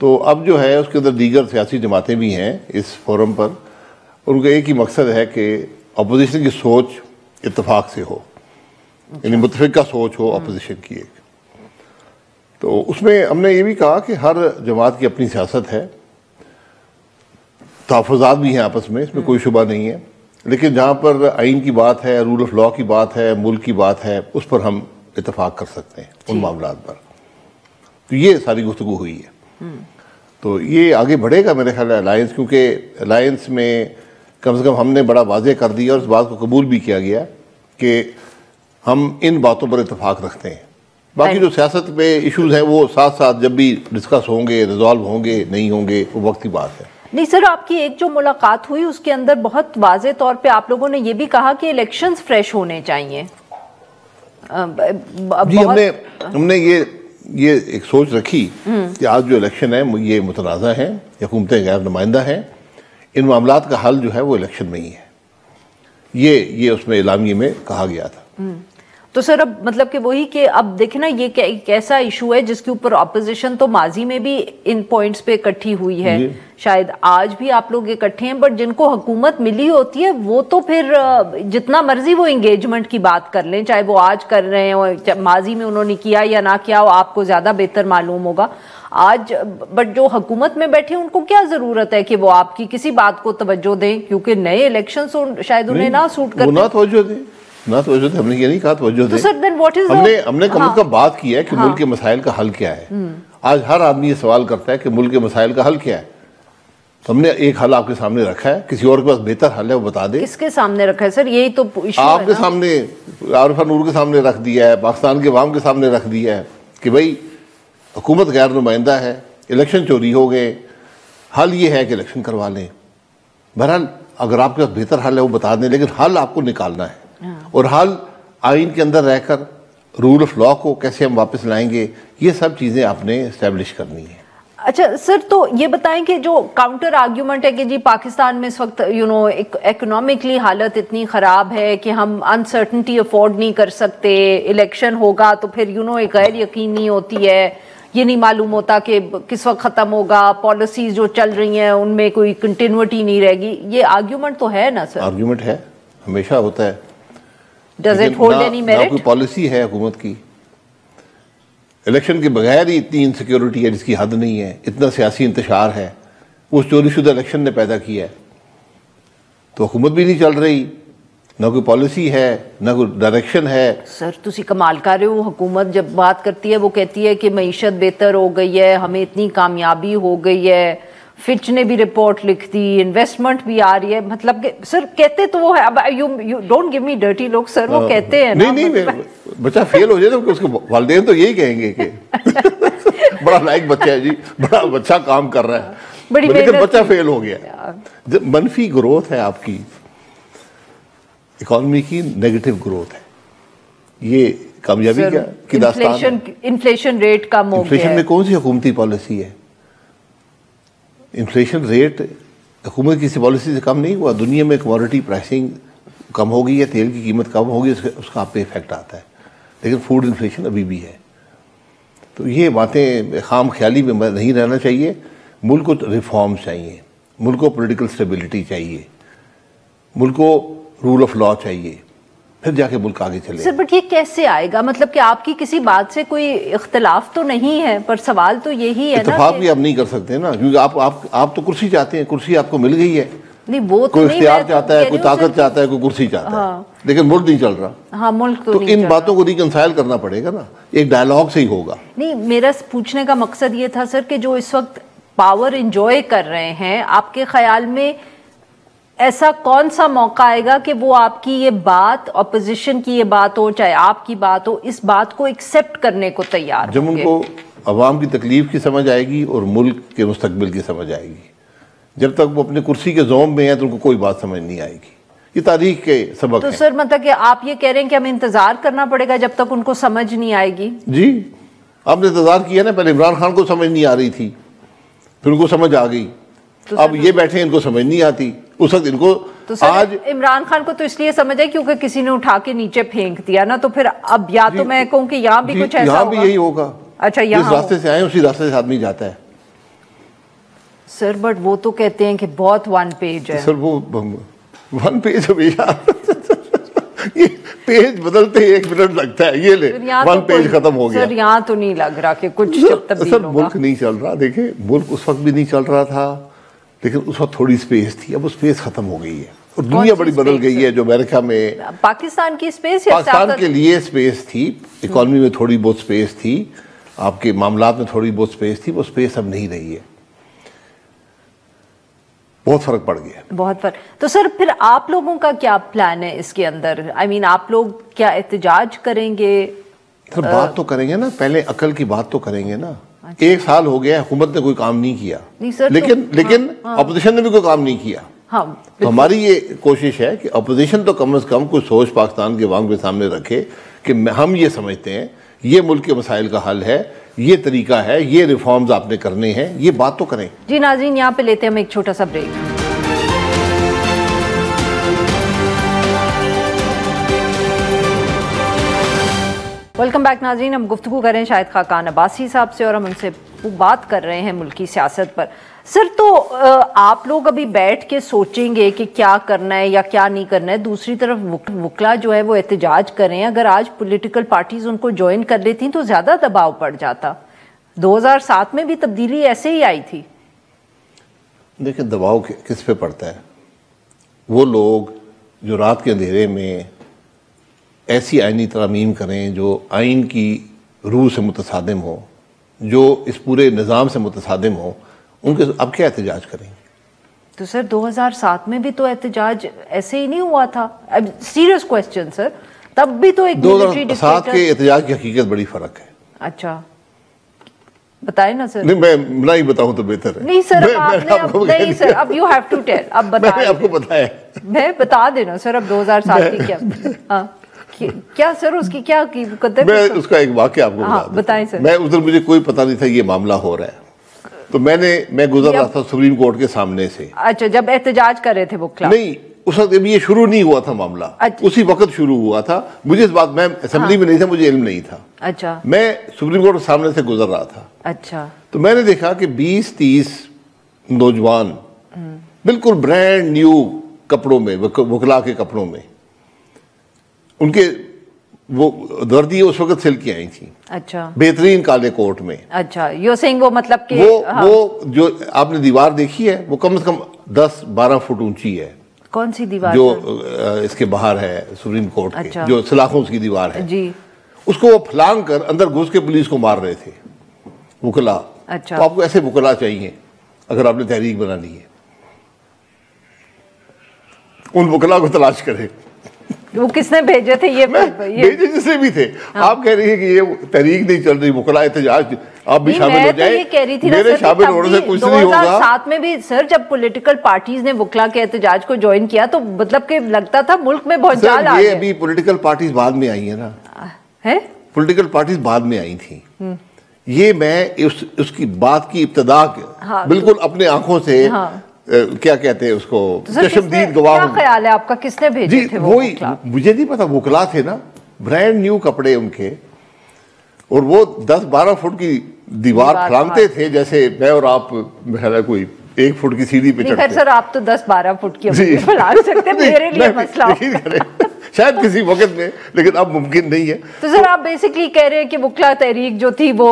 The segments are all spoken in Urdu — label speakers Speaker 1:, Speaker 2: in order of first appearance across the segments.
Speaker 1: تو اب جو ہے اس کے اندر دیگر سیاسی جماعتیں بھی ہیں اس فورم پر، ان کا ایک ہی مقصد ہے کہ اپوزیشن کی سوچ اتفاق سے ہو، یعنی متفقہ سوچ ہو اپوزیشن کی ایک. تو اس میں ہم نے یہ بھی کہا کہ ہر جماعت کی اپنی سیاست ہے، تحفظات بھی ہیں آپس میں، اس میں کوئی شبہ نہیں ہے، لیکن جہاں پر آئین کی بات ہے، رول آف لا کی بات ہے، ملک کی بات ہے، اس پر ہم اتفاق کر سکتے ہیں ان معاملات پر. تو یہ ساری گفتگو ہوئی ہے. تو یہ آگے بڑھے گا میرے خیال ہے الائنس، کیونکہ الائنس میں کم سے کم ہم نے بڑا واضح کر دیا اور اس بات کو قبول بھی کیا گیا کہ ہم ان باتوں پر اتفاق رکھتے ہیں. باقی جو سیاست پہ ایشوز ہیں وہ ساتھ ساتھ جب بھی ڈسکس ہوں گے، ریزالو ہوں گے نہیں ہوں گے، وہ وقت کی بات ہے. نہیں
Speaker 2: سر، آپ کی ایک جو ملاقات ہوئی اس کے اندر بہت واضح طور پہ آپ لوگوں نے یہ بھی کہا کہ الیکشنز فریش ہونے چاہیے.
Speaker 1: جی ہم نے یہ ایک سوچ رکھی کہ آج جو الیکشن ہے یہ متنازع ہیں، حکومتیں غیر نمائندہ ہیں، ان معاملات کا حل جو ہے وہ الیکشن میں ہی ہے. یہ اس میں اعلامیے میں کہا گیا تھا.
Speaker 2: تو سر اب مطلب کہ وہی کہ اب دیکھیں نا، یہ ایک ایسا ایشو ہے جس کے اوپر اپوزیشن تو ماضی میں بھی ان پوائنٹس پہ اکٹھی ہوئی ہے، شاید آج بھی آپ لوگ اکٹھے ہیں، بٹ جن کو حکومت ملی ہوتی ہے وہ تو پھر جتنا مرضی وہ انگیجمنٹ کی بات کر لیں، چاہے وہ آج کر رہے ہیں، ماضی میں انہوں نے کیا یا نہ کیا، وہ آپ کو زیادہ بہتر معلوم ہوگا آج. بٹ جو حکومت میں بیٹھے ان کو کیا ضرورت ہے کہ وہ آپ کی کسی بات کو توجہ دیں، کیونکہ نئے الیکشنز شاید انہیں نہ سوٹ کرتے.
Speaker 1: نہ توجہ دیں، ہم نے یہ نہیں کہا توجہ دیں. ہم نے کم از کم بات کی ہے کہ ملک کے مسائل کا حل کیا ہے. آج ہر آدمی یہ سوال کرتا ہے کہ ملک کے مسائل کا حل کیا ہے. تو ہم نے ایک حل آپ کے سامنے رکھا ہے، کسی اور کے پاس بہتر حل ہے وہ بتا دے.
Speaker 2: کس کے سامنے رکھا ہے سر؟ یہی تو ایشو ہے.
Speaker 1: آپ کے سامنے، عارفہ نور کے سامنے رکھ دیا ہے، پاکستان کے عوام کے سامنے رکھ دیا ہے کہ بھائی حکومت غیر نمائندہ ہے، الیکشن چوری ہو گئے، حل یہ ہے کہ الیکشن کروا لیں. بہرحال اگر آپ کے پاس بہتر حل ہے وہ بتا دیں، لیکن حل آپ کو نکالنا ہے، اور حل آئین کے اندر رہ کر رول آف لا کو کیسے ہم واپس لائیں گے، یہ سب چیزیں آپ نے اسٹیبلش کرنی ہے.
Speaker 2: اچھا سر، تو یہ بتائیں کہ جو کاؤنٹر آرگیومنٹ ہے کہ جی پاکستان میں اس وقت اکنامکلی حالت اتنی خراب ہے کہ ہم انسرٹنٹی افورڈ نہیں کر سکتے، الیکشن ہوگا تو پھر ایک غیر یقینی ہوتی ہے، یہ نہیں معلوم ہوتا کہ کس وقت ختم ہوگا، پالیسیز جو چل رہی ہیں ان میں کوئی کنٹینیوٹی نہیں رہے گی، یہ آرگیومنٹ تو ہے نا سر؟
Speaker 1: آرگیومنٹ ہے، ہمیشہ ہوتا ہے.
Speaker 2: Does it hold any merit؟
Speaker 1: نہ کوئی پالیسی ہے حکومت کی. الیکشن کے بغیر ہی اتنی انسیکیورٹی ہے جس کی حد نہیں ہے، اتنا سیاسی انتشار ہے، وہ چوری شدہ الیکشن نے پیدا کیا ہے. تو حکومت بھی نہیں چل رہی، نہ کوئی پالیسی ہے، نہ کوئی ڈائریکشن ہے.
Speaker 2: سر تسی کمال کر رہے ہو، حکومت جب بات کرتی ہے وہ کہتی ہے کہ معیشت بہتر ہو گئی ہے، ہمیں اتنی کامیابی ہو گئی ہے، فچ نے بھی رپورٹ لکھ دی، انویسٹمنٹ بھی آ رہی ہے. مطلب کہ سر کہتے تو وہ ہے، اب you don't give me dirty لوگ سر، وہ کہتے ہیں
Speaker 1: نہیں بچہ فیل ہو جائے تو اس کے والدین تو یہی کہیں گے کہ بڑا لائق بچہ ہے جی، بڑا اچھا کام کر رہا ہے، لیکن بچہ فیل ہو گیا. منفی گروتھ ہے آپ کی اکانومی کی، نیگیٹو گروتھ ہے، یہ کامیابی کی داستان ہے.
Speaker 2: انفلیشن ریٹ کم ہو گیا.
Speaker 1: انفلیشن میں کون سی حکومتی پالیسی ہے؟ انفلیشن ریٹ حکومت کی کسی پالیسی سے کم نہیں ہوا. دنیا میں کموڈٹی پرائسنگ کم ہو گئی ہے، تیل کی قیمت کم ہو گئی، اس کا آپ پہ افیکٹ آتا ہے، لیکن فوڈ انفلیشن ابھی بھی ہے. تو یہ باتیں خام خیالی میں نہیں رہنا چاہیے. ملک کو ریفارمز چاہیے، ملک کو پولیٹیکل اسٹیبلٹی چاہیے، ملک کو رول آف لا چاہیے، پھر جا کے ملک آگے چلے.
Speaker 2: سر بٹ یہ کیسے آئے گا؟ مطلب کہ آپ کی کسی بات سے کوئی اختلاف تو نہیں ہے، پر سوال تو یہی ہے نا،
Speaker 1: اتفاق بھی آپ نہیں کر سکتے نا، کیونکہ آپ تو کرسی چاہتے ہیں، کرسی آپ کو مل گئی ہے.
Speaker 2: نہیں وہ
Speaker 1: کوئی اختیار چاہتا ہے، کوئی طاقت چاہتا ہے، کوئی کرسی چاہتا ہے، لیکن ملک نہیں چل رہا.
Speaker 2: ہاں ملک
Speaker 1: تو ان باتوں کو ریکنسائل کرنا پڑے گا نا، ایک ڈائلاگ سے ہی ہوگا.
Speaker 2: نہیں میرا پوچھنے کا مقصد یہ تھا سر کہ جو اس وقت پاور انجوائے کر رہے ہیں، آپ کے خیال میں ایسا کون سا موقع آئے گا کہ وہ آپ کی یہ بات، اپوزیشن کی یہ بات ہو چاہے آپ کی بات ہو، اس بات کو ایکسیپٹ کرنے کو تیار ہوں گے؟
Speaker 1: جب ان کو عوام کی تکلیف کی سمجھ آئے گی اور ملک کے مستقبل کی سمجھ آئے گی. جب تک وہ اپنے کرسی کے زوم میں ہیں تو ان کو کوئی بات سمجھ نہیں آئے گی. یہ تاریخ کے سبق
Speaker 2: تو
Speaker 1: ہے.
Speaker 2: سر مطلب کہ آپ یہ کہہ رہے ہیں کہ ہمیں انتظار کرنا پڑے گا جب تک ان کو سمجھ نہیں آئے گی؟
Speaker 1: جی آپ نے انتظار کیا نا، پہلے عمران خان کو سمجھ نہیں آ رہی تھی، پھر ان کو سمجھ آ گئی. اب یہ بیٹھے ان کو سمجھ نہیں آتی، اس وقت ان کو.
Speaker 2: تو سر عمران خان کو تو اس لیے سمجھ آئی کیونکہ کسی نے اٹھا کے نیچے پھینک دیا نا، تو پھر اب یا تو میں کہوں کہ یہاں بھی کچھ ایسا
Speaker 1: یہاں بھی یہی ہوگا.
Speaker 2: اچھا
Speaker 1: جس راستے سے آئے اسی راستے سے آدمی جاتا ہے.
Speaker 2: سر بٹ وہ تو کہتے ہیں کہ بہت ون پیج ہے.
Speaker 1: سر وہ ون پیج ہمیشہ یہ پیج بدلتے 1 منٹ لگتا ہے, یہ لے 1 پیج ختم ہو گیا.
Speaker 2: سر یہاں تو نہیں لگ رہا کہ کچھ تبدیل
Speaker 1: سر
Speaker 2: ہوگا.
Speaker 1: ملک نہیں چل رہا, دیکھیں ملک اس وقت بھی نہیں چل رہا تھا, لیکن اس وقت تھوڑی سپیس تھی, اب وہ سپیس ختم ہو گئی ہے اور دنیا بڑی بدل گئی ہے. جو امریکہ میں
Speaker 2: پاکستان کی سپیس,
Speaker 1: پاکستان کے لیے سپیس تھی, اکانومی میں تھوڑی بہت سپیس تھی, آپ کے معاملات میں تھوڑی بہت سپیس تھی, وہ سپیس اب نہیں رہی ہے, بہت فرق پڑ گیا.
Speaker 2: بہت فرق. تو سر پھر آپ لوگوں کا کیا پلان ہے اس کے اندر؟ آئی مین آپ لوگ کیا احتجاج کریں گے؟
Speaker 1: سر بات تو کریں گے نا, پہلے عقل کی بات تو کریں گے نا. 1 سال ہو گیا حکومت نے کوئی کام نہیں کیا, لیکن اپوزیشن نے بھی کوئی کام نہیں کیا. تو ہماری یہ کوشش ہے کہ اپوزیشن تو کم از کم کوئی سوچ پاکستان کے عوام کے سامنے رکھے کہ ہم یہ سمجھتے ہیں یہ ملک کے مسائل کا حل ہے, یہ طریقہ ہے, یہ ریفارمز آپ نے کرنے ہیں, یہ بات تو کریں.
Speaker 2: جی ناظرین یہاں پہ لیتے ہیں ہم ایک چھوٹا سا بریک. ویلکم بیک ناظرین, ہم گفتگو کر رہے ہیں شاہد خاقان عباسی صاحب سے اور ہم ان سے بات کر رہے ہیں ملکی سیاست پر. سر تو آپ لوگ ابھی بیٹھ کے سوچیں گے کہ کیا کرنا ہے یا کیا نہیں کرنا ہے, دوسری طرف وکلا جو ہے وہ احتجاج کر رہے ہیں. اگر آج پولیٹیکل پارٹیز ان کو جوائن کر لیتی تو زیادہ دباؤ پڑ جاتا. 2007 میں بھی تبدیلی ایسے ہی آئی تھی.
Speaker 1: دیکھیں دباؤ کس پہ پڑتا ہے؟ وہ لوگ جو رات کے اندھیرے میں ایسی آئینی ترامیم کریں جو آئین کی روح سے متصادم ہو, جو اس پورے نظام سے متصادم ہو, ان کے اب کیا احتجاج کریں گے؟
Speaker 2: تو سر 2007 میں بھی تو احتجاج ایسے ہی نہیں ہوا تھا. سیریس کوسچن سر, تب بھی تو ایک
Speaker 1: 2007 کے احتجاج کی حقیقت بڑی فرق ہے.
Speaker 2: اچھا بتائیں نا سر.
Speaker 1: نہیں میں نہیں بتاؤں تو بہتر ہے.
Speaker 2: نہیں سر نہیں سر, اب یو ہیو ٹو ٹیل. اب
Speaker 1: میں نے آپ کو بتایا,
Speaker 2: میں بتا دینا سر. اب 2007 کی کیا سر, اس کی کیا کی مقدر؟
Speaker 1: میں اس کا ایک واقعہ آپ کو
Speaker 2: بتائیں سر.
Speaker 1: میں ادھر مجھے کوئی پتہ نہیں تھا یہ معاملہ ہو رہا ہے, تو میں گزر رہا تھا سپریم کورٹ کے سامنے سے.
Speaker 2: اچھا جب احتجاج کر رہے تھے وکلا؟
Speaker 1: نہیں اس وقت ابھی یہ شروع نہیں ہوا تھا معاملہ, اسی وقت شروع ہوا تھا. مجھے اس بات, میں اسمبلی میں نہیں تھا, مجھے علم نہیں تھا.
Speaker 2: اچھا
Speaker 1: میں سپریم کورٹ کے سامنے سے گزر رہا تھا.
Speaker 2: اچھا
Speaker 1: تو میں نے دیکھا کہ 20-30 نوجوان بالکل برانڈ نیو کپڑوں میں, وکلا کے کپڑوں میں, ان کے وہ وردی اس وقت سل کے آئی تھیں.
Speaker 2: اچھا بہترین
Speaker 1: کالے کوٹ میں.
Speaker 2: اچھا یو سینگ وہ مطلب کہ
Speaker 1: وہ جو آپ نے دیوار دیکھی ہے وہ کم از کم 10-12 فٹ اونچی ہے.
Speaker 2: کون سی دیوار؟
Speaker 1: جو اس کے باہر ہے سپریم کورٹ کے, جو سلاخوں کی دیوار ہے
Speaker 2: جی,
Speaker 1: اس کو وہ پھلانگ کر اندر گھس کے پولیس کو مار رہے تھے وکلا.
Speaker 2: اچھا
Speaker 1: تو آپ کو ایسے وکلا چاہیے اگر آپ نے تحریک بنانی ہے. ان وکلا کو تلاش کرے.
Speaker 2: وہ کس نے بھیجے تھے؟ یہ
Speaker 1: بھیجے جس نے بھی تھے. آپ کہہ رہی ہیں کہ یہ تحریک نہیں چل رہی, وکلا احتجاج, آپ بھی شامل ہو جائیں. میرے شامل ہونے سے کچھ نہیں ہوگا.
Speaker 2: 2007 میں بھی سر جب پولیٹیکل پارٹیز نے وکلا کے احتجاج کو جوائن کیا تو مطلب کہ لگتا تھا ملک میں بہت جال آ گیا.
Speaker 1: یہ ابھی پولیٹیکل پارٹیز بعد میں آئی ہیں نا, پولیٹیکل پارٹیز بعد میں آئی تھیں. یہ میں اس کی بات کی ابتدا بالکل اپنے آنکھوں سے کیا کہتے ہیں اس کو, چشمدید گواہ.
Speaker 2: کیا خیال ہے آپ کا, کس نے بھیجے تھے وہ وکلا؟
Speaker 1: مجھے نہیں پتا. وکلا تھے نا, برانڈ نیو کپڑے ان کے, اور وہ 10-12 فٹ کی دیوار پھلانگتے تھے جیسے میں اور آپ کوئی 1 فٹ کی سیڑھی پہ چڑھتے.
Speaker 2: سر آپ تو 10-12 فٹ کی پھلانگ سکتے, میرے لیے مسئلہ
Speaker 1: شاید کسی وقت میں, لیکن اب ممکن نہیں ہے.
Speaker 2: تو سر آپ بیسکلی کہہ رہے ہیں کہ وکلا تحریک جو تھی وہ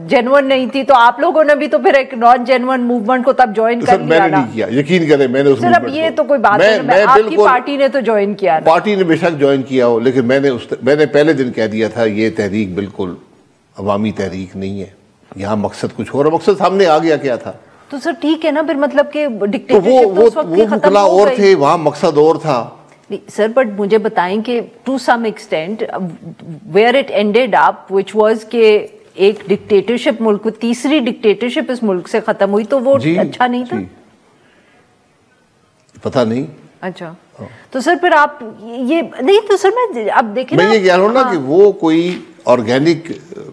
Speaker 2: جینون نہیں تھی, تو آپ لوگوں نے بھی تو پھر ایک نان جینون موومنٹ کو تب جوائن کر لیا.
Speaker 1: میں نے نہیں کیا, یقین کریں میں نے اس
Speaker 2: سر اب یہ تو کوئی بات نہیں, آپ کی پارٹی نے تو جوائن کیا.
Speaker 1: پارٹی نے بے شک جوائن کیا ہو, لیکن میں نے پہلے دن کہہ دیا تھا یہ تحریک بالکل عوامی تحریک نہیں ہے, یہاں مقصد کچھ اور, مقصد سامنے آ گیا کیا تھا. تو
Speaker 2: سر ٹھیک ہے نا, پھر مطلب کہ
Speaker 1: ڈکٹیٹرشپ تو اس وقت ہی ختم ہو گئی. اور تھے وہاں مقصد اور تھا.
Speaker 2: سر بٹ مجھے بتائیں کہ to some extent where it ended up which was کہ ایک ڈکٹیٹرشپ ملک, تیسری ڈکٹیٹرشپ اس ملک سے ختم ہوئی, تو وہ اچھا نہیں تھا.
Speaker 1: پتہ نہیں.
Speaker 2: اچھا تو سر پھر آپ یہ نہیں, تو سر میں اب دیکھیں
Speaker 1: میں یہ کہہ رہا ہوں نا کہ وہ کوئی آرگینک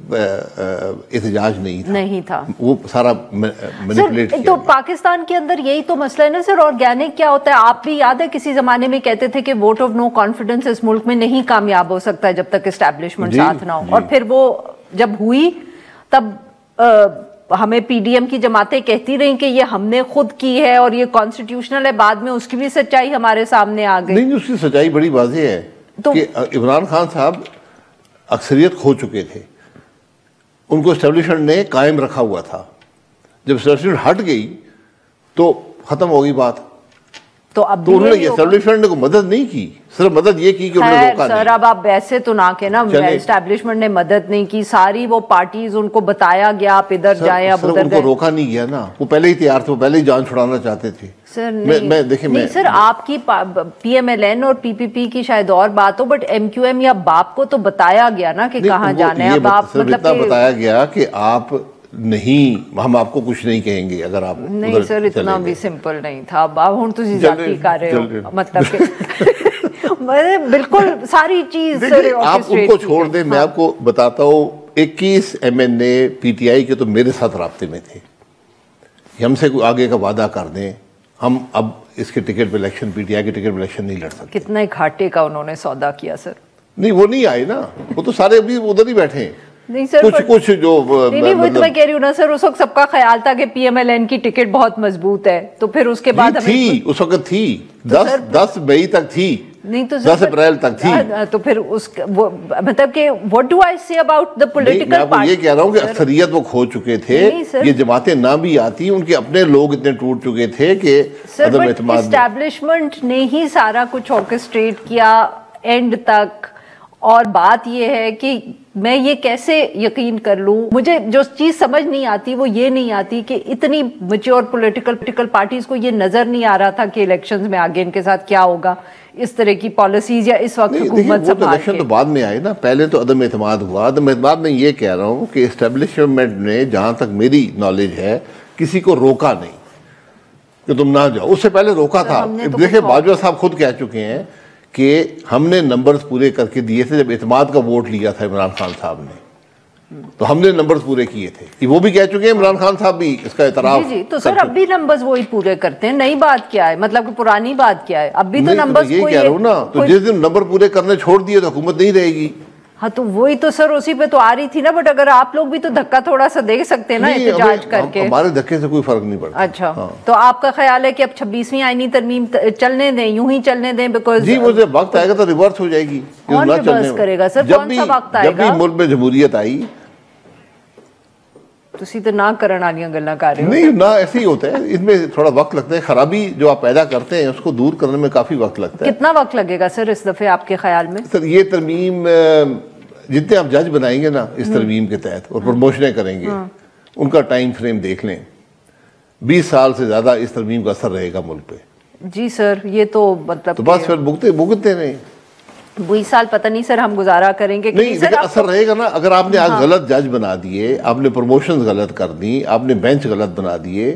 Speaker 1: احتجاج نہیں تھا, وہ سارا مینیپولیٹ کیا.
Speaker 2: تو پاکستان کے اندر یہی تو مسئلہ ہے نا سر, آرگینک کیا ہوتا ہے؟ آپ بھی یاد ہے کسی زمانے میں کہتے تھے کہ ووٹ آف نو کانفیڈنس اس ملک میں نہیں کامیاب ہو سکتا ہے جب تک اسٹیبلشمنٹ ساتھ نہ ہو, اور پھر وہ جب ہوئی تب ہمیں پی ڈی ایم کی جماعتیں کہتی رہیں کہ یہ ہم نے خود کی ہے اور یہ کانسٹیٹیوشنل ہے، بعد میں اس کی بھی سچائی ہمارے سامنے آ گئی.
Speaker 1: نہیں، اس کی سچائی بڑی واضح ہے کہ عمران خان صاحب اکثریت کھو چکے تھے، ان کو اسٹیبلشمنٹ نے قائم رکھا ہوا تھا. جب اسٹیبلشمنٹ ہٹ گئی تو ختم ہو گئی بات.
Speaker 2: تو اب
Speaker 1: تو انہوں نے اسٹیبلشمنٹ نے کوئی مدد نہیں کی، صرف مدد یہ کی کہ انہوں نے روکا نہیں.
Speaker 2: سر اب آپ ایسے تو نہ کہ نا اسٹیبلشمنٹ نے مدد نہیں کی، ساری وہ پارٹیز ان کو بتایا گیا آپ ادھر جائیں اب ادھر.
Speaker 1: ان کو روکا نہیں گیا نا، وہ پہلے ہی تیار تھے، وہ پہلے ہی جان چھڑانا چاہتے تھے.
Speaker 2: سر نہیں سر، آپ کی پی ایم ایل این اور پی پی پی کی شاید اور بات ہو، بٹ ایم کیو ایم یا باپ کو تو بتایا گیا نا کہ کہاں جانا ہے. اب آپ مطلب
Speaker 1: اتنا بتایا گیا کہ آپ نہیں، ہم آپ کو کچھ نہیں کہیں گے اگر آپ
Speaker 2: نہیں. سر اتنا بھی سمپل نہیں تھا. اب ہوں تسی ذاتی کر رہے ہو، مطلب کہ بالکل ساری چیز
Speaker 1: آپ ان کو چھوڑ دیں. میں آپ کو بتاتا ہوں 21 M N A P T I کے تو میرے ساتھ رابطے میں تھے. ہم سے کوئی آگے کا وعدہ کر دیں، ہم اب اس کے ٹکٹ پہ الیکشن، پی ٹی آئی کے ٹکٹ پہ الیکشن نہیں لڑ سکتے.
Speaker 2: کتنے گھاٹے کا انہوں نے سودا کیا سر.
Speaker 1: نہیں وہ نہیں آئے نا، وہ تو سارے ابھی ادھر ہی بیٹھے ہیں.
Speaker 2: نہیں سر
Speaker 1: کچھ جو
Speaker 2: نہیں وہ تو میں کہہ رہی ہوں نا سر، اس وقت سب کا خیال تھا کہ پی ایم ایل این کی ٹکٹ بہت مضبوط ہے، تو پھر اس کے بعد
Speaker 1: تھی، اس وقت تھی 10 مئی تک تھی،
Speaker 2: نہیں تو
Speaker 1: 10 اپریل تک تھی.
Speaker 2: تو پھر اس مطلب کہ what do I say about the political
Speaker 1: party؟ میں یہ کہہ رہا ہوں کہ اکثریت وہ کھو چکے تھے. یہ جماعتیں نہ بھی آتی، ان کے اپنے لوگ اتنے ٹوٹ چکے تھے کہ عدم اعتماد.
Speaker 2: اسٹیبلشمنٹ نے ہی سارا کچھ آرکسٹریٹ کیا اینڈ تک. اور بات یہ ہے کہ میں یہ کیسے یقین کر لوں، مجھے جو چیز سمجھ نہیں آتی وہ یہ نہیں آتی کہ اتنی میچور پولیٹیکل پارٹیز کو یہ نظر نہیں آ رہا تھا کہ الیکشنز میں آگے ان کے ساتھ کیا ہوگا، اس طرح کی پالیسیز یا اس وقت حکومت سے
Speaker 1: الیکشن تو بعد میں آئے نا. پہلے تو عدم اعتماد ہوا. عدم اعتماد میں یہ کہہ رہا ہوں کہ اسٹیبلشمنٹ نے جہاں تک میری نالج ہے کسی کو روکا نہیں کہ تم نہ جاؤ. اس سے پہلے روکا تھا. دیکھیں باجوہ صاحب خود کہہ چکے ہیں کہ ہم نے نمبرز پورے کر کے دیے تھے. جب اعتماد کا ووٹ لیا تھا عمران خان صاحب نے تو ہم نے نمبرز پورے کیے تھے. وہ بھی کہہ چکے ہیں، عمران خان صاحب بھی اس کا اعتراف.
Speaker 2: جی تو سر اب بھی نمبرز وہی پورے کرتے ہیں. نئی بات کیا ہے، مطلب کہ پرانی بات کیا ہے؟ اب بھی تو نمبرز
Speaker 1: یہ کہہ رہا ہوں نا، تو جس دن نمبر پورے کرنے چھوڑ دیے تو حکومت نہیں رہے گی.
Speaker 2: ہاں تو وہی تو سر اسی پہ تو آ رہی تھی نا. بٹ اگر آپ لوگ بھی تو دھکا تھوڑا سا دے سکتے ہیں نا احتجاج کر کے.
Speaker 1: ہمارے دھکے سے کوئی فرق نہیں پڑتا.
Speaker 2: اچھا تو آپ کا خیال ہے کہ اب 26ویں آئینی ترمیم چلنے دیں، یوں ہی چلنے دیں؟ بیکاز
Speaker 1: جی وہ جب وقت آئے گا تو ریورس ہو جائے گی.
Speaker 2: کون ریورس کرے گا سر؟ کون سا وقت آئے گا؟
Speaker 1: جب بھی ملک میں جمہوریت آئی.
Speaker 2: تسی تو نہ کرن والیاں گلاں کر رہے ہو.
Speaker 1: نہیں نہ ایسے ہی ہوتا ہے، اس میں تھوڑا وقت لگتا ہے. خرابی جو آپ پیدا کرتے ہیں اس کو دور کرنے میں کافی وقت لگتا ہے.
Speaker 2: کتنا وقت لگے گا سر اس دفعہ آپ کے خیال میں؟
Speaker 1: سر یہ ترمیم جتنے آپ جج بنائیں گے نا اس ترمیم کے تحت اور پروموشنیں کریں گے، ان کا ٹائم فریم دیکھ لیں. 20 سال سے زیادہ اس ترمیم کا اثر رہے گا ملک پہ.
Speaker 2: جی سر یہ تو مطلب
Speaker 1: تو بس پھر بھگتتے رہیں.
Speaker 2: 20 سال پتہ نہیں سر ہم گزارا کریں گے.
Speaker 1: نہیں لیکن اثر رہے گا نا. اگر آپ نے آج غلط جج بنا دیے، آپ نے پروموشنز غلط کر دی، آپ نے بینچ غلط بنا دیے،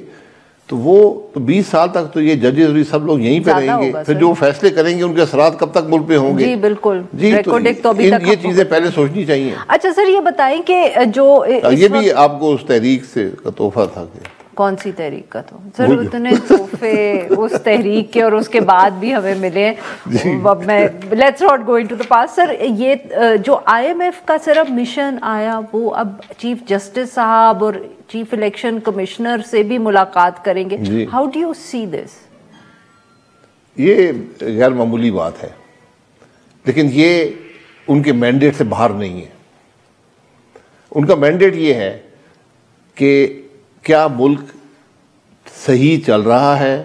Speaker 1: تو وہ تو 20 سال تک تو یہ ججز بھی سب لوگ یہیں پہ رہیں گے. پھر جو فیصلے کریں گے ان کے اثرات کب تک ملک پہ ہوں گے؟
Speaker 2: جی بالکل.
Speaker 1: جی یہ چیزیں پہلے سوچنی چاہیے.
Speaker 2: اچھا سر یہ بتائیں کہ جو
Speaker 1: یہ بھی آپ کو اس تحریک سے کا تحفہ تھا کہ
Speaker 2: کون سی تحریک کا تو سر اتنے تحفے اس تحریک کے اور اس کے بعد بھی ہمیں ملے. میں let's not go into the past. Sir یہ جو آئی ایم ایف کا سر اب مشن آیا، وہ اب چیف جسٹس صاحب اور چیف الیکشن کمشنر سے بھی ملاقات کریں گے. ہاؤ ڈو یو سی دس؟
Speaker 1: یہ غیر معمولی بات ہے، لیکن یہ ان کے مینڈیٹ سے باہر نہیں ہے. ان کا مینڈیٹ یہ ہے کہ کیا ملک صحیح چل رہا ہے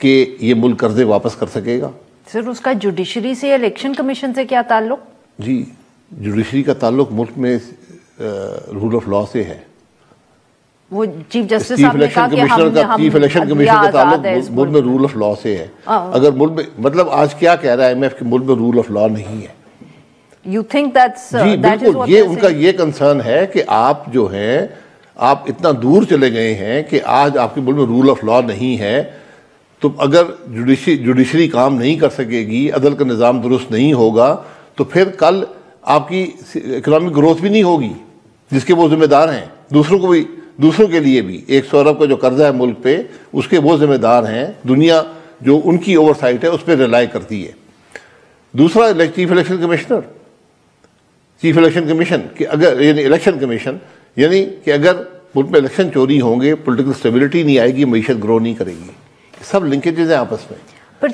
Speaker 1: کہ یہ ملک قرضے واپس کر سکے گا.
Speaker 2: سر اس کا جوڈیشری سے الیکشن کمیشن سے کیا تعلق؟
Speaker 1: جی جوڈیشری کا تعلق ملک میں رول آف لا سے ہے.
Speaker 2: وہ چیف جسٹس صاحب نے کہا کہ
Speaker 1: چیف الیکشن کمیشن کا تعلق ملک میں رول آف لا سے ہے. اگر ملک میں مطلب آج کیا کہہ رہا ہے ایم ایف کہ ملک میں رول آف لا نہیں ہے.
Speaker 2: یو تھنک دیٹس
Speaker 1: جی بالکل یہ ان کا یہ کنسرن ہے کہ آپ جو ہیں آپ اتنا دور چلے گئے ہیں کہ آج آپ کے ملک میں رول آف لا نہیں ہے. تو اگر جوڈیشری کام نہیں کر سکے گی، عدل کا نظام درست نہیں ہوگا، تو پھر کل آپ کی اکنامک گروتھ بھی نہیں ہوگی جس کے وہ ذمہ دار ہیں. دوسروں کے لیے بھی 100 ارب کا جو قرضہ ہے ملک پہ، اس کے وہ ذمہ دار ہیں. دنیا جو ان کی اوور سائٹ ہے اس پہ ریلائی کرتی ہے. دوسرا چیف الیکشن کمیشن کہ اگر یعنی الیکشن کمیشن یعنی کہ اگر ملک میں الیکشن چوری ہوں گے، پولیٹیکل اسٹیبلٹی نہیں آئے گی، معیشت گرو نہیں کرے گی. سب لنکیجز ہیں آپس میں.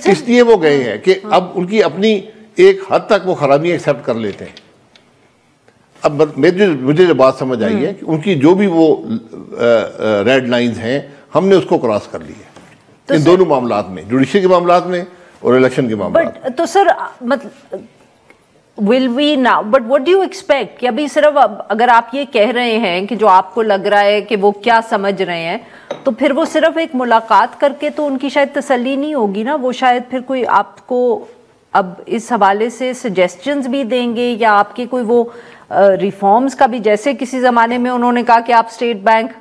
Speaker 1: اس لیے وہ گئے ہیں کہ اب ان کی اپنی ایک حد تک وہ خرابیاں ایکسیپٹ کر لیتے ہیں. اب مجھے جو بات سمجھ آئی ہے کہ ان کی جو بھی وہ ریڈ لائنز ہیں ہم نے اس کو کراس کر لی ہے ان دونوں معاملات میں، جوڈیشری کے معاملات میں اور الیکشن کے معاملات.
Speaker 2: تو سر مطلب will we now but what do you expect کہ ابھی صرف اگر آپ یہ کہہ رہے ہیں کہ جو آپ کو لگ رہا ہے کہ وہ کیا سمجھ رہے ہیں، تو پھر وہ صرف ایک ملاقات کر کے تو ان کی شاید تسلی نہیں ہوگی نا، وہ شاید پھر کوئی آپ کو اب اس حوالے سے سجیسچنز بھی دیں گے یا آپ کے کوئی وہ ریفارمز کا بھی، جیسے کسی زمانے میں انہوں نے کہا کہ آپ اسٹیٹ بینک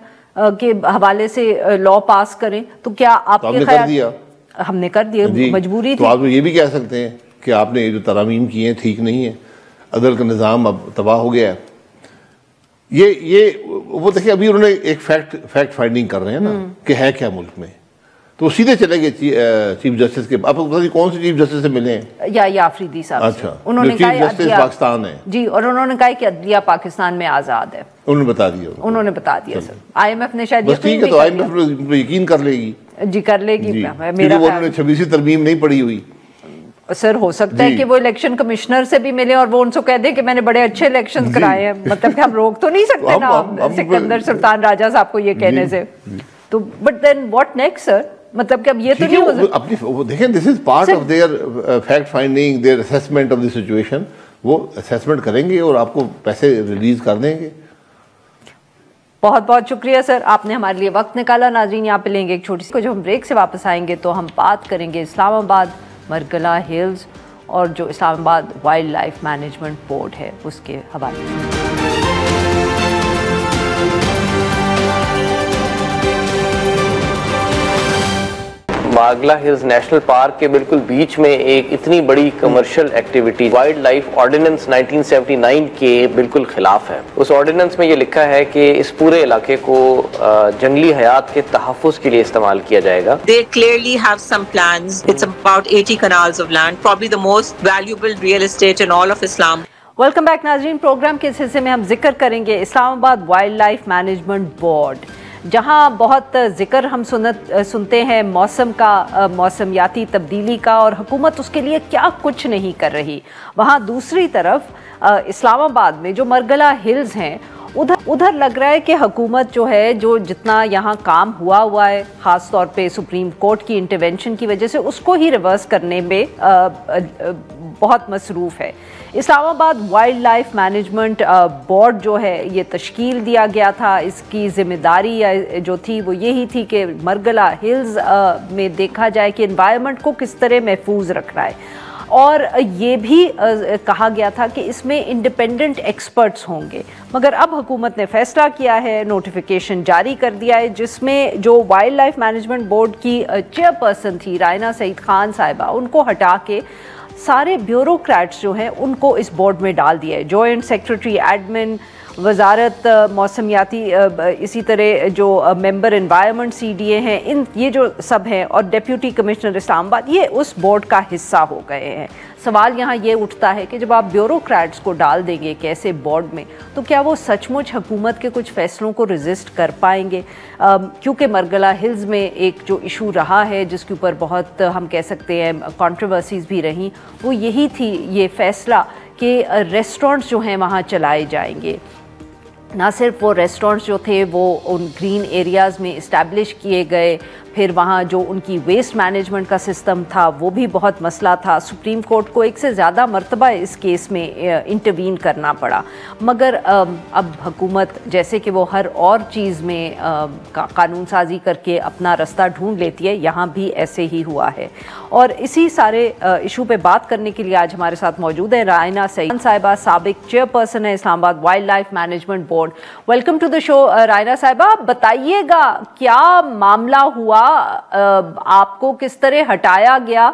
Speaker 2: کے حوالے سے لا پاس کریں، تو کیا آپ کے خیال؟ ہم نے کر دیا، مجبوری تھی.
Speaker 1: تو آپ یہ بھی کہہ سکتے ہیں کہ آپ نے جو ترامیم کی ہیں ٹھیک نہیں ہے، عدل کا نظام اب تباہ ہو گیا ہے. یہ وہ دیکھیں ابھی انہوں نے ایک فیکٹ فائنڈنگ کر رہے ہیں نا کہ ہے کیا ملک میں، تو وہ سیدھے چلے گئے چیف جسٹس کے. آپ کو پتہ نہیں کون سے چیف جسٹس سے ملے ہیں؟
Speaker 2: یا آفریدی صاحب.
Speaker 1: اچھا،
Speaker 2: انہوں نے
Speaker 1: چیف جسٹس پاکستان ہے
Speaker 2: جی، اور انہوں نے کہا کہ عدلیہ پاکستان میں آزاد ہے.
Speaker 1: انہوں نے بتا دیا
Speaker 2: سر. آئی ایم ایف نے شاید
Speaker 1: بس ٹھیک ہے، تو آئی ایم ایف یقین کر لے گی.
Speaker 2: جی کر لے گی.
Speaker 1: میرا انہوں نے 26ویں ترمیم نہیں پڑھی ہوئی.
Speaker 2: سر ہو سکتا ہے کہ وہ الیکشن کمشنر سے بھی ملے اور وہ ان سے کہہ دے کہ میں نے بڑے اچھے الیکشن کرائے ہیں. مطلب کہ ہم روک تو نہیں سکتے نا سکندر سلطان راجہ صاحب کو یہ کہنے سے. تو but then what next sir? مطلب کہ اب یہ تو نہیں ہو
Speaker 1: سکتا. دیکھیں this is part of their fact finding, their assessment of the situation. وہ اسیسمنٹ کریں گے اور آپ کو پیسے ریلیز کر دیں گے.
Speaker 2: بہت بہت شکریہ سر، آپ نے ہمارے لیے وقت نکالا. ناظرین یہاں پہ لیں گے ایک چھوٹی سی، جب ہم بریک سے واپس آئیں گے تو ہم بات کریں گے اسلام آباد مرگلہ ہلز اور جو اسلام آباد وائلڈ لائف مینجمنٹ بورڈ ہے اس کے حوالے سے.
Speaker 3: مارگلہ ہلز نیشنل پارک کے بالکل بیچ میں ایک اتنی بڑی commercial activity wild life ordinance 1979 کے بالکل خلاف ہے. اس آرڈیننس میں یہ لکھا ہے کہ اس پورے علاقے کو جنگلی حیات کے تحفظ کے لیے استعمال کیا جائے گا.
Speaker 4: They clearly have some plans. It's about 80 canals of land, probably the most valuable real estate in all of Islam.
Speaker 2: Welcome back ناظرین. پروگرام کے اس حصے میں ہم ذکر کریں گے اسلام آباد وائلڈ لائف مینجمنٹ بورڈ، جہاں بہت ذکر ہم سنتے ہیں موسم کا، موسمیاتی تبدیلی کا، اور حکومت اس کے لیے کیا کچھ نہیں کر رہی. وہاں دوسری طرف اسلام آباد میں جو مرگلہ ہلز ہیں ادھر لگ رہا ہے کہ حکومت جو ہے، جو جتنا یہاں کام ہوا ہے خاص طور پہ سپریم کورٹ کی انٹرونشن کی وجہ سے، اس کو ہی ریورس کرنے میں بہت مصروف ہے. Islamabad wild life management board جو ہے یہ تشکیل دیا گیا تھا. اس کی ذمہ داری جو تھی وہ یہی تھی کہ مرگلہ ہلز میں دیکھا جائے کہ انوائرمنٹ کو کس طرح محفوظ رکھنا ہے، اور یہ بھی کہا گیا تھا کہ اس میں انڈیپینڈنٹ ایکسپرٹس ہوں گے. مگر اب حکومت نے فیصلہ کیا ہے، نوٹیفیکیشن جاری کر دیا ہے، جس میں جو وائلڈ لائف مینجمنٹ بورڈ کی چیئر پرسن تھی رائنا سعید خان صاحبہ، ان کو ہٹا کے سارے بیوروکریٹس جو ہیں ان کو اس بورڈ میں ڈال دیا ہے. جوائنٹ سیکرٹری ایڈمن، وزارت موسمیاتی، اسی طرح جو ممبر انوائرمنٹ CDA ہیں، یہ جو سب ہیں، اور ڈیپیوٹی کمشنر اسلام آباد، یہ اس بورڈ کا حصہ ہو گئے ہیں. سوال یہاں یہ اٹھتا ہے کہ جب آپ بیوروکریٹس کو ڈال دیں گے کیسے بورڈ میں، تو کیا وہ سچ مچ حکومت کے کچھ فیصلوں کو ریزسٹ کر پائیں گے؟ کیونکہ مرگلہ ہلز میں ایک جو ایشو رہا ہے جس کے اوپر بہت ہم کہہ سکتے ہیں کنٹروورسیز بھی رہیں، وہ یہی تھی یہ فیصلہ کہ ریسٹورنٹس جو ہیں وہاں چلائے جائیں گے. نہ صرف وہ ریسٹورنٹس جو تھے وہ ان گرین ایریاز میں اسٹیبلش کیے گئے، پھر وہاں جو ان کی ویسٹ مینجمنٹ کا سسٹم تھا وہ بھی بہت مسئلہ تھا. سپریم کورٹ کو ایک سے زیادہ مرتبہ اس کیس میں انٹروین کرنا پڑا. مگر اب حکومت جیسے کہ وہ ہر اور چیز میں قانون سازی کر کے اپنا رستہ ڈھونڈ لیتی ہے، یہاں بھی ایسے ہی ہوا ہے. اور اسی سارے ایشو پہ بات کرنے کے لیے آج ہمارے ساتھ موجود ہیں رائنا سعید صاحبہ، سابق چیئر پرسن ہے Islamabad wild life management board. Welcome to the show Raina صاحبہ. بتائیے گا کیا معاملہ ہوا، آپ کو کس طرح ہٹایا گیا؟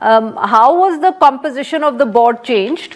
Speaker 2: How was the composition of the board changed?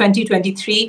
Speaker 4: 2023,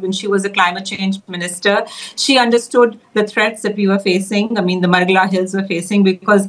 Speaker 4: when she was a climate change minister, she understood the threats that we were facing. I mean, the Margala Hills were facing because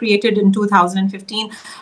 Speaker 4: created in 2015,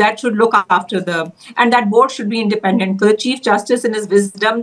Speaker 4: that should look after and that board should be independent. So the Chief Justice in his wisdom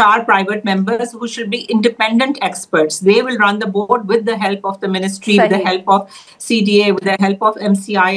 Speaker 4: 4 private members who should be independent experts. They will run the board with the help of the ministry, with the help of CDA, with the help of MCI.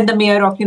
Speaker 4: and the mayor of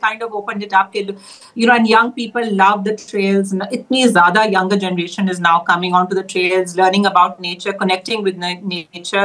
Speaker 4: kind of opened it up, and young people love the trails. Itni zyada younger generation is now coming onto the trails, learning about nature, connecting with nature,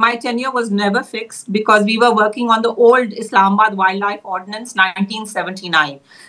Speaker 4: My tenure was never fixed because we were working on the old Islamabad Wildlife Ordinance 1979.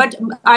Speaker 4: But I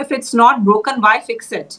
Speaker 4: if it's not broken, why fix it?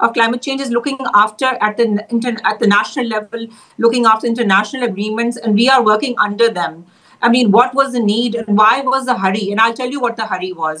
Speaker 4: of climate change is looking after at the national level, looking after international agreements, and we are working under them. I mean, what was the need and why was the hurry? And I'll tell you what the hurry was.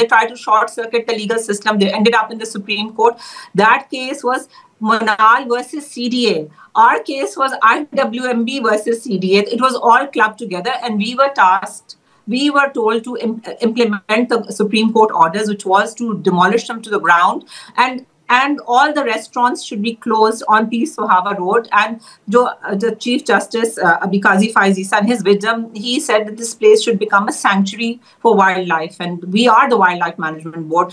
Speaker 4: they tried to short circuit the legal system. They ended up in the Supreme Court. That case was Munal versus CDA. Our case was IWMB versus CDA. It was all clubbed together and we were tasked. We were told to implement the Supreme Court orders, which was to demolish them to the ground, and all the restaurants should be closed on Peace Sohaba Road. And the Chief Justice Abi Qazi Faiz Issa, in his wisdom, he said that this place should become a sanctuary for wildlife, and we are the Wildlife Management Board.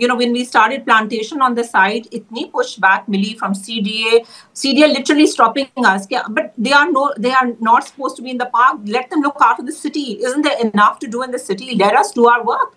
Speaker 4: when we started plantation on the site, itni pushback mili from CDA literally stopping us. But they are not supposed to be in the park. Let them look after the city. Isn't there enough to do in the city? Let us do our work.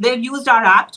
Speaker 4: They've used our act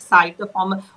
Speaker 4: side, the former,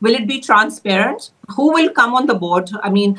Speaker 4: will it be transparent? Who will come on the board? I mean,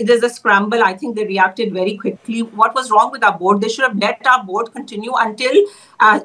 Speaker 4: there's a scramble. I think they reacted very quickly. What was wrong with our board? They should have let our board continue until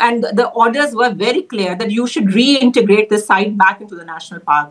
Speaker 4: and the orders were very clear that you should reintegrate this site back into the national park.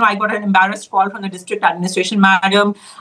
Speaker 4: I got an embarrassed call from the district administration, madam,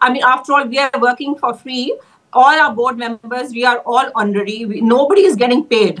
Speaker 4: I mean, after all, we are working for free. All our board members, we are all honorary. Nobody is getting paid.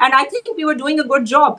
Speaker 4: And I think we were doing a good job.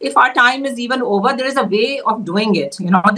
Speaker 4: if our time is even over, there is a way of doing it.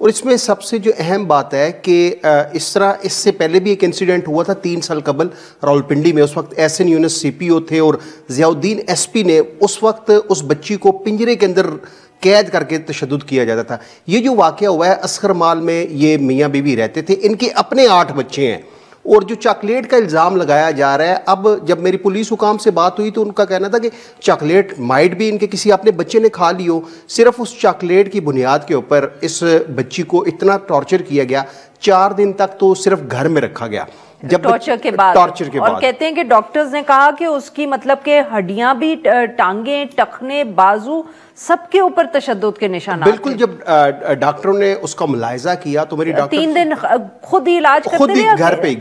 Speaker 5: اور اس میں سب سے جو اہم بات ہے کہ اس طرح اس سے پہلے بھی ایک انسیڈنٹ ہوا تھا 3 سال قبل راولپنڈی میں. اس وقت احسن یونس سی پی او تھے اور ضیاء الدین ایس پی نے اس وقت اس بچی کو پنجرے کے اندر قید کر کے تشدد کیا جاتا تھا. یہ جو واقعہ ہوا ہے اصغر مال میں، یہ میاں بیوی رہتے تھے، ان کے اپنے 8 بچے ہیں، اور جو چاکلیٹ کا الزام لگایا جا رہا ہے، اب جب میری پولیس حکام سے بات ہوئی تو ان کا کہنا تھا کہ چاکلیٹ مائٹ بھی ان کے کسی اپنے بچے نے کھا لی ہو. صرف اس چاکلیٹ کی بنیاد کے اوپر اس بچی کو اتنا ٹارچر کیا گیا، 4 دن تک تو صرف گھر میں رکھا گیا
Speaker 2: ٹارچر کے بعد. اور کہتے ہیں کہ ڈاکٹرز نے کہا کہ اس کی مطلب کہ ہڈیاں بھی، ٹانگیں، ٹخنے، بازو، سب کے اوپر تشدد کے نشانات.
Speaker 5: بالکل. جب ڈاکٹروں نے اس کا ملاحظہ کیا تو میری ڈاکٹر
Speaker 2: 3 دن خود ہی علاج کرتے
Speaker 5: خود ہی
Speaker 2: رہے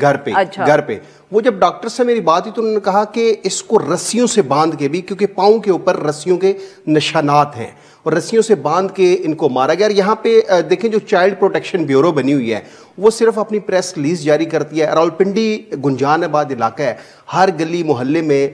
Speaker 5: گھر پہ. وہ جب ڈاکٹر سے میری بات ہوئی تو انہوں نے کہا کہ اس کو رسیوں سے باندھ کے بھی، کیونکہ پاؤں کے اوپر رسیوں کے نشانات ہیں، اور رسیوں سے باندھ کے ان کو مارا گیا. اور یہاں پہ دیکھیں جو چائلڈ پروٹیکشن بیورو بنی ہوئی ہے وہ صرف اپنی پریس ریلیز جاری کرتی ہے. راولپنڈی گنجان آباد علاقہ ہے، ہر گلی محلے میں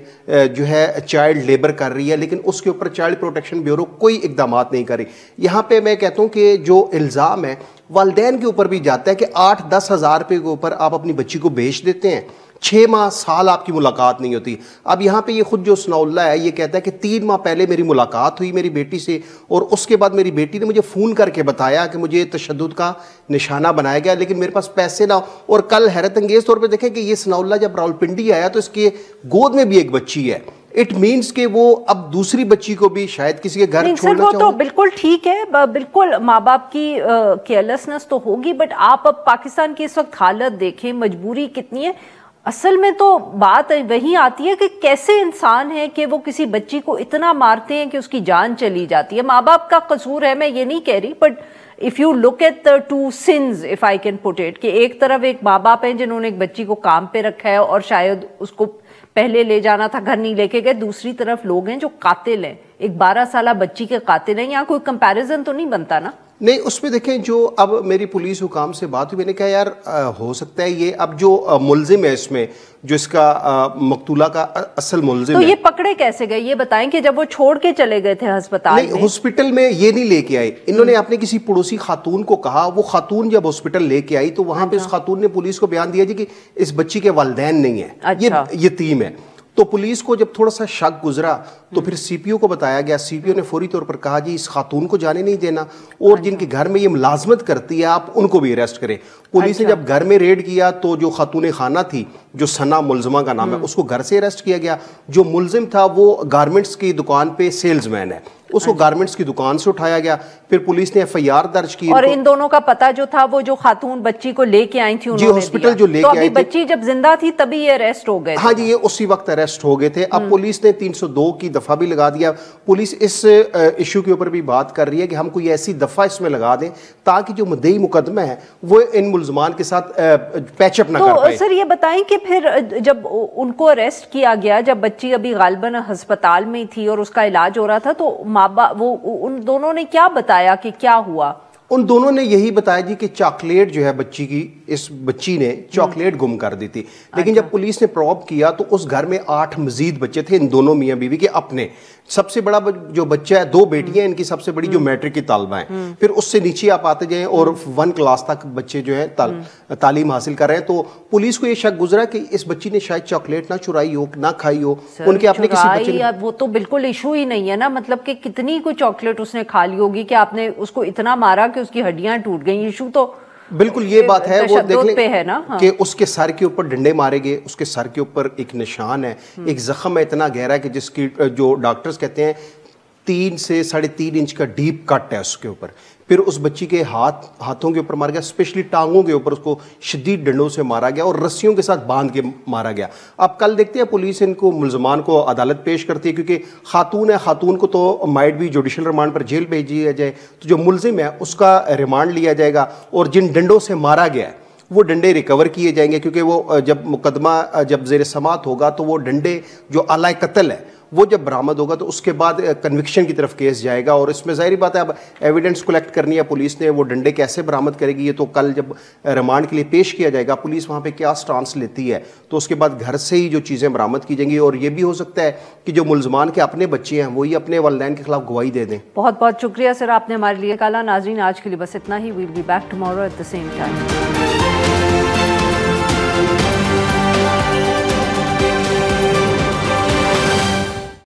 Speaker 5: جو ہے چائلڈ لیبر کر رہی ہے، لیکن اس کے اوپر چائلڈ پروٹیکشن بیورو کوئی اقدامات نہیں کر رہی. یہاں پہ میں کہتا ہوں کہ جو الزام ہے والدین کے اوپر بھی جاتا ہے کہ 8-10 ہزار روپے کے اوپر آپ اپنی بچی کو بیچ دیتے ہیں، 6 ماہ سال آپ کی ملاقات نہیں ہوتی. اب یہاں پہ یہ خود جو ثناء اللہ ہے یہ کہتا ہے کہ 3 ماہ پہلے میری ملاقات ہوئی میری بیٹی سے، اور اس کے بعد میری بیٹی نے مجھے فون کر کے بتایا کہ مجھے تشدد کا نشانہ بنایا گیا، لیکن میرے پاس پیسے نہ. اور کل حیرت انگیز طور پہ دیکھیں کہ یہ ثناء اللہ جب راولپنڈی آیا تو اس کے گود میں بھی ایک بچی ہے. اٹ مینس کہ وہ اب دوسری بچی کو بھی شاید کسی کے گھر چھوڑنا چاہو.
Speaker 2: تو بالکل ٹھیک ہے، بالکل ماں باپ کی کیئرلیسنس تو ہوگی، بٹ آپ اب پاکستان کی اس وقت حالت دیکھیں، مجبوری کتنی ہے. اصل میں تو بات وہی آتی ہے کہ کیسے انسان ہے کہ وہ کسی بچی کو اتنا مارتے ہیں کہ اس کی جان چلی جاتی ہے. ماں باپ کا قصور ہے، میں یہ نہیں کہہ رہی، but if you look at the two sins, if I can put it, کہ ایک طرف ایک ماں باپ ہیں جنہوں نے ایک بچی کو کام پہ رکھا ہے اور شاید اس کو پہلے لے جانا تھا، گھر نہیں لے کے گئے. دوسری طرف لوگ ہیں جو قاتل ہیں، ایک 12 سالہ بچی کے قاتل ہیں. یہاں کوئی کمپیریزن تو نہیں بنتا نا؟
Speaker 5: نہیں. اس میں دیکھیں جو اب میری پولیس حکام سے بات ہوئی، میں نے کہا یار ہو سکتا ہے یہ اب جو ملزم ہے اس میں، جو اس کا مقتولہ کا اصل ملزم ہے،
Speaker 2: تو یہ پکڑے کیسے گئے یہ بتائیں کہ جب وہ چھوڑ کے چلے گئے تھے ہسپتال میں؟
Speaker 5: نہیں، ہسپتال میں یہ نہیں لے کے آئے. انہوں نے اپنے کسی پڑوسی خاتون کو کہا، وہ خاتون جب ہسپتال لے کے آئی تو وہاں پہ اس خاتون نے پولیس کو بیان دیا جی کہ اس بچی کے والدین نہیں ہیں، یہ یتیم ہے. تو پولیس کو جب تھوڑا سا شک گزرا تو پھر سی پی او کو بتایا گیا. سی پی او نے فوری طور پر کہا جی اس خاتون کو جانے نہیں دینا، اور جن کے گھر میں یہ ملازمت کرتی ہے آپ ان کو بھی اریسٹ کریں. پولیس نے جب گھر میں ریڈ کیا تو جو خاتون خانہ تھی، جو ثنا ملزمہ کا نام ہے، اس کو گھر سے اریسٹ کیا گیا. جو ملزم تھا وہ گارمنٹس کی دکان پہ سیلز مین ہے، اس کو گارمنٹس کی دکان سے اٹھایا گیا. پھر پولیس نے ایف آئی آر درج کی.
Speaker 2: اور ان دونوں کا پتہ جو تھا وہ جو خاتون بچی کو لے کے آئی تھی
Speaker 5: جی ہسپتال جو لے کے آئی تھی،
Speaker 2: بچی جب زندہ تھی تبھی یہ اریسٹ ہو گئے.
Speaker 5: ہاں جی، یہ اسی وقت اریسٹ ہو گئے تھے. اب پولیس نے 302 کی دفعہ بھی لگا دیا. پولیس اس ایشو کے اوپر بھی بات کر رہی ہے کہ ہم کوئی ایسی دفعہ اس میں لگا دیں تاکہ جو مدعی مقدمہ ہے وہ ان ملزمان کے ساتھ پیچ اپ نہ کر پائے.
Speaker 2: تو سر یہ بتائیں کہ پھر جب ان کو اریسٹ کیا گیا، جب بچی ابھی غالباً ہسپتال میں تھی اور اس کا علاج ہو رہا تھا، تو ماں باپ وہ ان دونوں نے کیا بتایا کہ کیا ہوا؟
Speaker 5: ان دونوں نے یہی بتایا جی کہ چاکلیٹ جو ہے بچی کی، اس بچی نے چاکلیٹ گم کر دی تھی. لیکن جب پولیس نے پروب کیا تو اس گھر میں 8 مزید بچے تھے ان دونوں میاں بیوی کے اپنے. سب سے بڑا جو بچہ ہے، 2 بیٹیاں ان کی، سب سے بڑی جو میٹرک کی طالبہ ہیں، پھر اس سے نیچے آپ آتے جائیں اور 1 کلاس تک بچے جو ہیں تعلیم حاصل کر رہے ہیں. تو پولیس کو یہ شک گزرا کہ اس بچی نے شاید چاکلیٹ نہ چرائی ہو، نہ کھائی ہو. ان کے اپنے کسی بچے نے،
Speaker 2: وہ تو بالکل ایشو ہی نہیں ہے نا، مطلب کہ کتنی کوئی چاکلیٹ اس نے کھا لی ہوگی کہ آپ نے اس کو اتنا مارا کہ اس کی ہڈیاں ٹوٹ گئیں. ایشو تو
Speaker 5: بالکل یہ بات ہے. وہ دیکھ لیں
Speaker 2: نا
Speaker 5: کہ اس کے سر کے اوپر ڈنڈے مارے گئے، اس کے سر کے اوپر ایک نشان ہے، ایک زخم ہے اتنا گہرا کہ جس کی جو ڈاکٹرز کہتے ہیں 3 سے 3.5 انچ کا ڈیپ کٹ ہے اس کے اوپر. پھر اس بچی کے ہاتھوں کے اوپر مارا گیا، اسپیشلی ٹانگوں کے اوپر اس کو شدید ڈنڈوں سے مارا گیا اور رسیوں کے ساتھ باندھ کے مارا گیا. اب کل دیکھتے ہیں پولیس ان کو ملزمان کو عدالت پیش کرتی ہے، کیونکہ خاتون ہے، خاتون کو تو مائٹ بھی جوڈیشل ریمانڈ پر جیل بھیج دیا جائے، تو جو ملزم ہے اس کا ریمانڈ لیا جائے گا، اور جن ڈنڈوں سے مارا گیا ہے وہ ڈنڈے ریکور کیے جائیں گے، کیونکہ وہ جب مقدمہ جب زیر سماعت ہوگا تو وہ ڈنڈے جو آلہ قتل ہے وہ جب برآمد ہوگا تو اس کے بعد کنوکشن کی طرف کیس جائے گا. اور اس میں ظاہری بات ہے اب ایویڈنس کلیکٹ کرنی ہے پولیس نے, وہ ڈنڈے کیسے برآمد کرے گی یہ تو کل جب ریمانڈ کے لیے پیش کیا جائے گا پولیس وہاں پہ کیا سٹانس لیتی ہے, تو اس کے بعد گھر سے ہی جو چیزیں برآمد کی جائیں گی. اور یہ بھی ہو سکتا ہے کہ جو ملزمان کے اپنے بچے ہیں وہی اپنے والدین کے خلاف گواہی دے دیں.
Speaker 2: بہت بہت شکریہ سر آپ نے ہمارے لیے کالا. ناظرین آج کے لیے بس اتنا ہی. We'll be back tomorrow at the same time.